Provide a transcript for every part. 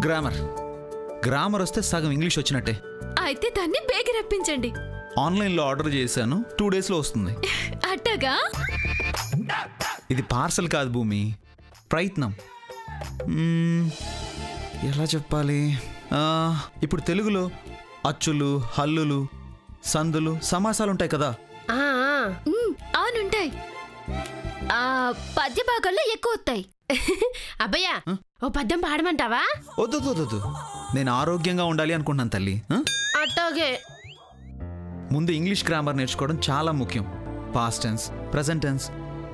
Grammar వస్తే సగం English వచ్చినట్టే. అయితే దాన్ని బేగి రప్పించండి. ఆన్లైన్లో ఆర్డర్ చేశాను, 2 డేస్లో వస్తుంది. అట్టగా? ఇది పార్సల్ కాదు భూమి, ప్రయత్నం. ఎలా చెప్పాలి? ఇప్పుడు తెలుగులో అచ్చులు, హల్లులు, సందులు, సమాసాలు ఉంటాయి కదా. అవునుంటాయి. పద్య భాగాల్లో ఎక్కువ వస్తాయి. అబ్బయ్యా, ఓ పద్యం పాడమంటావా? వద్దు, నేను ఆరోగ్యంగా ఉండాలి అనుకుంటున్నాను తల్లి. అట్టోగే. ముందు ఇంగ్లీష్ గ్రామర్ నేర్చుకోవడం చాలా ముఖ్యం. Past tense, present tense,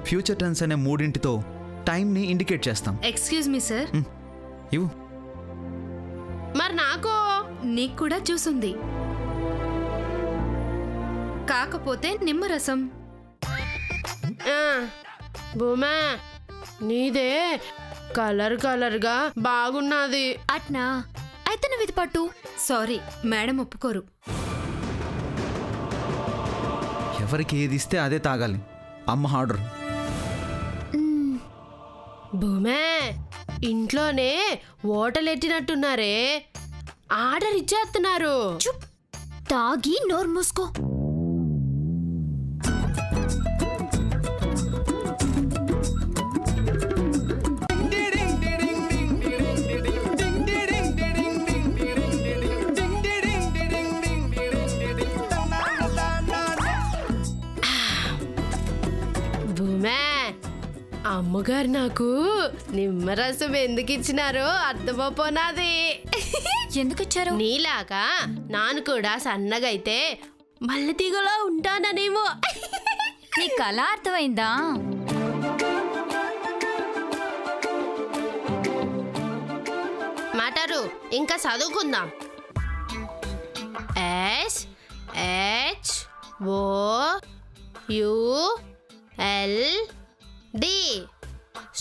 future tense అనే మూడింటితో టైంని ఇండికేట్ చేస్తాం. Excuse me sir. ఇవ్వు. మరి నాకు? నీకు కూడా చూసుంది, కాకపోతే నిమ్మరసం. భూమా, నీదే కలర్గా బాగున్నది. అట్నా? అయితే నువ్వు ఇది పట్టు. సారీ, మేడం ఒప్పుకోరు. ఎవరికి ఏది ఇస్తే అదే తాగాలి, అమ్మ ఆర్డర్. భూమే, ఇంట్లోనే ఓటలెట్టినట్టున్నారే, ఆర్డర్ ఇచ్చేస్తున్నారు. తాగి నోరు మూసుకో. అమ్మగారు నాకు నిమ్మరసం ఎందుకు ఇచ్చినారో అర్థమైపోనాది. ఎందుకు ఇచ్చారు? నీలాగా నాను కూడా సన్నగా అయితే మల్లె తీగలో ఉంటాననేమో. నీ కళ అర్థమైందా? మాటారు, ఇంకా చదువుకుందాం. SHOULD.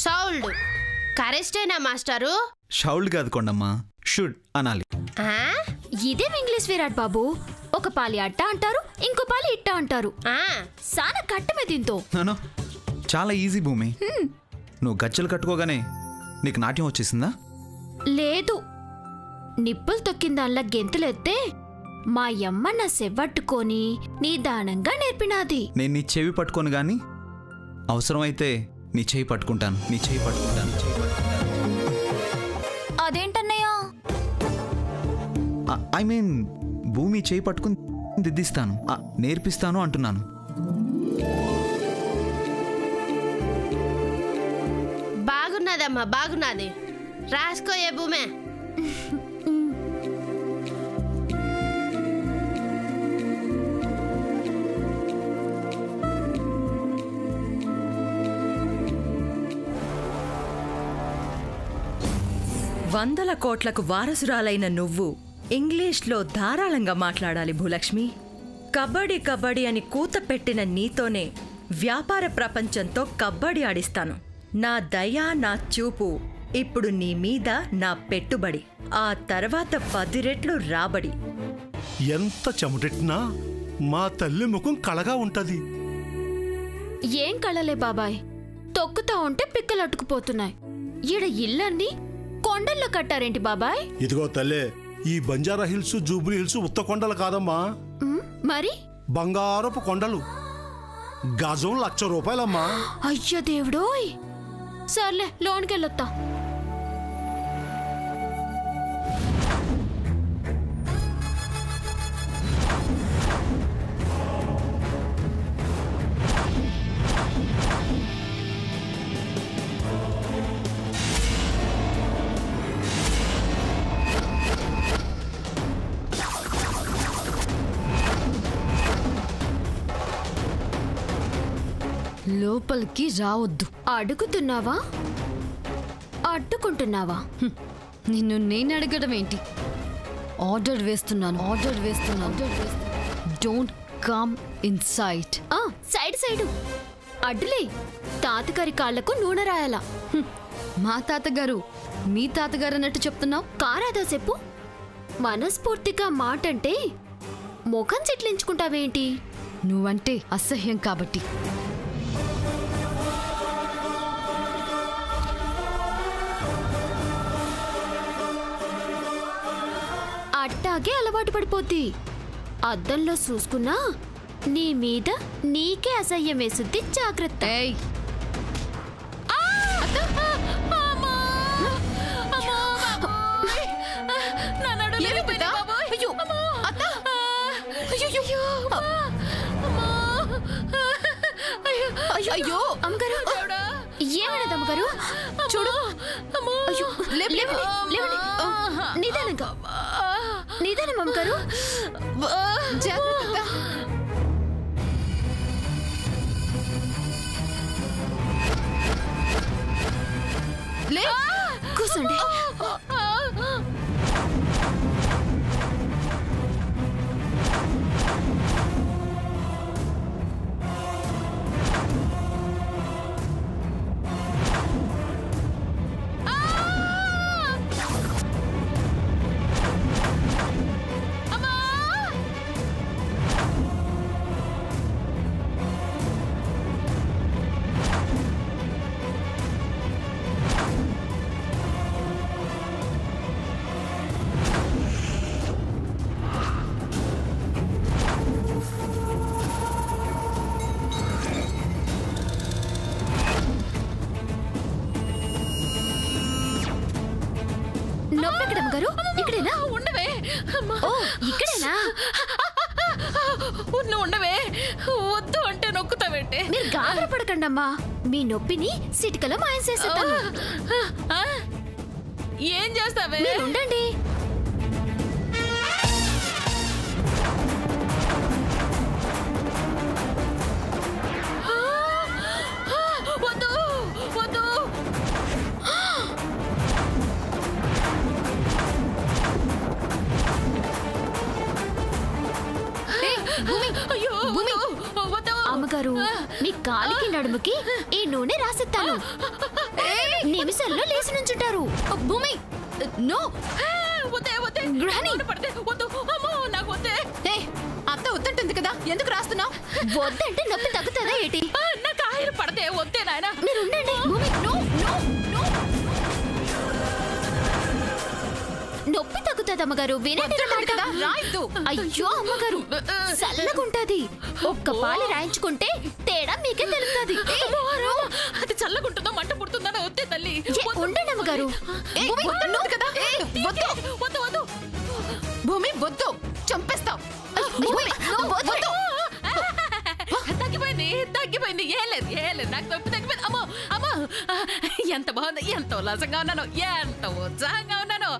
సౌల్డ్ కరెక్టేనా మాస్టారు? షౌల్డ్ కాదు కొండమ్మ, షుడ్ అనాలి. ఇదేం ఇంగ్లీష్ విరాట్ బాబు? ఒక పాలి అట్ట అంటారు, ఇంకో పాలి ఇట్ట అంటారు. సాన కట్టమే దీంతో. చాలా ఈజీ భూమి. నువ్వు గజ్జలు కట్టుకోగానే నీకు నాట్యం వచ్చేసిందా? లేదు, నిప్పులు తొక్కిందాల్లా గెంతులెత్తే మా యమ్మ నా సెవ్వట్టుకొని నిదానంగా నేర్పినాది. నేను నీ చెవి పట్టుకోను గాని అవసరమైతే నీ చెయ్యి పట్టుకుంటాను. అదేంటన్నయ్యా? ఐ మీన్ భూమి చెయ్యి పట్టుకుని దిద్దిస్తాను, నేర్పిస్తాను అంటున్నాను. బాగున్నదమ్మా, బాగున్నది. రాసుకోయే భూమే. వందల కోట్లకు వారసురాలైన నువ్వు ఇంగ్లీష్లో ధారాళంగా మాట్లాడాలి భూలక్ష్మి. కబడ్డీ కబడ్డీ అని కూత పెట్టిన నీతోనే వ్యాపార ప్రపంచంతో కబడ్డీ ఆడిస్తాను. నా దయ, నా చూపు ఇప్పుడు నీ మీద నా పెట్టుబడి, ఆ తర్వాత 10 రెట్లు రాబడి. ఎంత చెమటెట్టినా మా తల్లి ముఖం కళగా ఉంటది. ఏం కళలే బాబాయ్, తొక్కుతా ఉంటే పిక్కలట్టుకుపోతున్నాయి. ఈడ ఇల్లన్నీ కొండల్లో కట్టారేంటి బాబాయ్? ఇదిగో తల్లే, ఈ బంజారా హిల్స్, జూబ్లీ హిల్స్ ఉత్త కొండలు కాదమ్మా, మరి బంగారపు కొండలు. గజం 1,00,000 రూపాయలమ్మా. అయ్యో దేవుడోయ్. సర్లే, లోన్కెళ్ళొత్తా. లోపలికి రావద్దు. అడుగుతున్నావా, అడ్డుకుంటున్నావా? నిన్ను నేను అడగడం ఏంటి? ఆర్డర్ వేస్తున్నాను. Don't come inside. Side అడ్డులే. తాతగారి కాళ్లకు నూనె రాయాలా? మా తాతగారు మీ తాతగారు అన్నట్టు చెప్తున్నావు. కారాదా చెప్పు. మనస్ఫూర్తిగా మాటంటే ముఖం చిట్లించుకుంటావేంటి? నువ్వంటే అసహ్యం కాబట్టి. అట్టాగే అలవాటు పడిపోద్ది. అద్దంలో చూసుకున్నా నీ మీద నీకే అసహ్యం వేసుద్ది. జాగ్రత్త. అయ్యో అమ్మగారు, ఏమన్నది అమ్మగారు? చూడు. నిదానంగా, నిదానం అమ్మగారు. కూర్చోండి. నొప్పెక్కడమ్మగారు? ఇక్కడేనా? ఉండవే. ఓ, ఇక్కడేనా? ఉండవే. వద్దు అంటే నొక్కుతావేంటే? మీరు గాబరా పడకండి అమ్మా. మీ నొప్పిని సిటికలో మాయం చేసేస్తాను. ఏం చేస్తావే? మీరు ఉండండి. వద్దు వద్దు. అమ్మగారు, మీ కాలికి నడుముకి ఈ నూనె రాసిస్తాను. నిమిషంలో లేచి నుంచుంటారు. భూమి, నో. గ్రాని పడితే వద్దు. అమ్మో, నాకు వద్దే. అత్త వద్దంటుంది కదా, ఎందుకు రాస్తున్నావు? వద్దంటే నొప్పి తగ్గుతుందా ఏంటి? నాకు ఆయిల్ పడితే వద్దే నాయన. మీరు ఉండండి. భూమి, నో నో నో. నొప్పి తగ్గుతుంది అమ్మగారు. వినండి నా మాట. రాయద్దు. అయ్యో అమ్మగారు, చల్లగుంటది. ఒక్క పాలు రాయించుకుంటే తేడా మీకే తెలుస్తుంది. అది చల్లగుంటుందో మంట పుడుతుందో వద్దే తల్లి. ఉండండి అమ్మగారు. కదా, వద్దు వద్దు వద్దు. భూమి వద్దు, చంపేస్తావు. తగ్గిపోయింది తగ్గిపోయింది. ఏం లేదు, నాకు నొప్పి తగ్గిపోయింది. అమ్మో అమ్మో, ఎంత బాగుంది, ఎంత ఉల్లాసంగా ఉన్నాను, ఎంత ఉత్సాహంగా ఉన్నాను.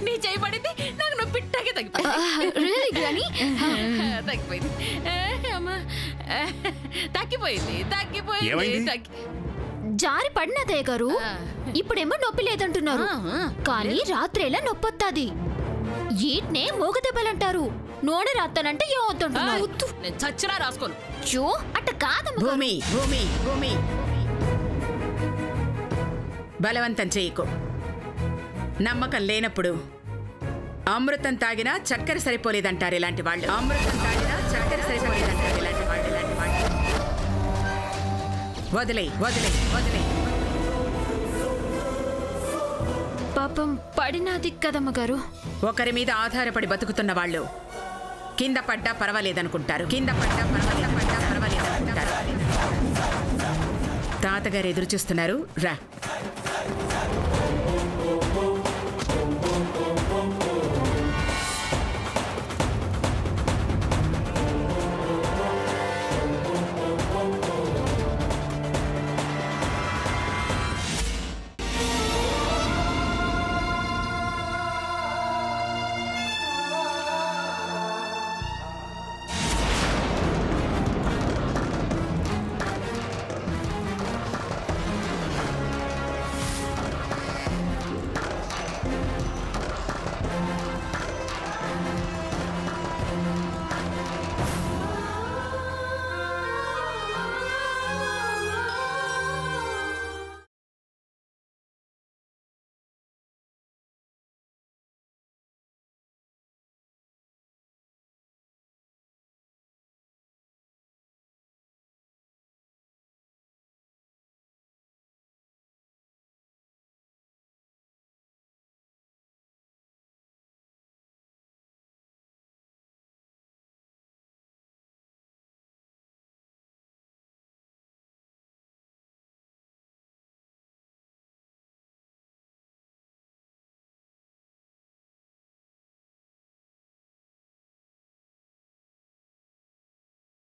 నీ చేయబడింది, నాకు నొప్పి తగ్గిపోయింది. తగ్గిపోయింది. అమ్మా, తగ్గిపోయింది తగ్గిపోయింది. జారి పడినదయ్య గారు. ఇప్పుడేమో నొప్పి లేదంటున్నారు, కానీ రాత్రేలా నొప్పొత్తాది. ఈట్నే మూగదెబ్బలంటారు. నూనె రాస్తానంటే ఏమవుతుంటున్నావు? నేను చచ్చినా రాసుకోను. చో, అట్ట కాదమ్మ. భూమి భూమి భూమి, బలవంతం చేయకు. నమ్మకం లేనప్పుడు అమృతం తాగినా చక్కెర సరిపోలేదంటారు ఇలాంటి వాళ్ళు. అమృతం తాగినా చక్కెర సరిపోలేదంటారు ఇలాంటి వాళ్ళు. వదిలే వదిలే వదిలే. పాపం పడినది కదమ్మ గారు. ఒకరి మీద ఆధారపడి బతుకుతున్న వాళ్ళు కింద పడ్డా పర్వాలేదనుకుంటారు. తాతగారు ఎదురు చూస్తున్నారు, రా.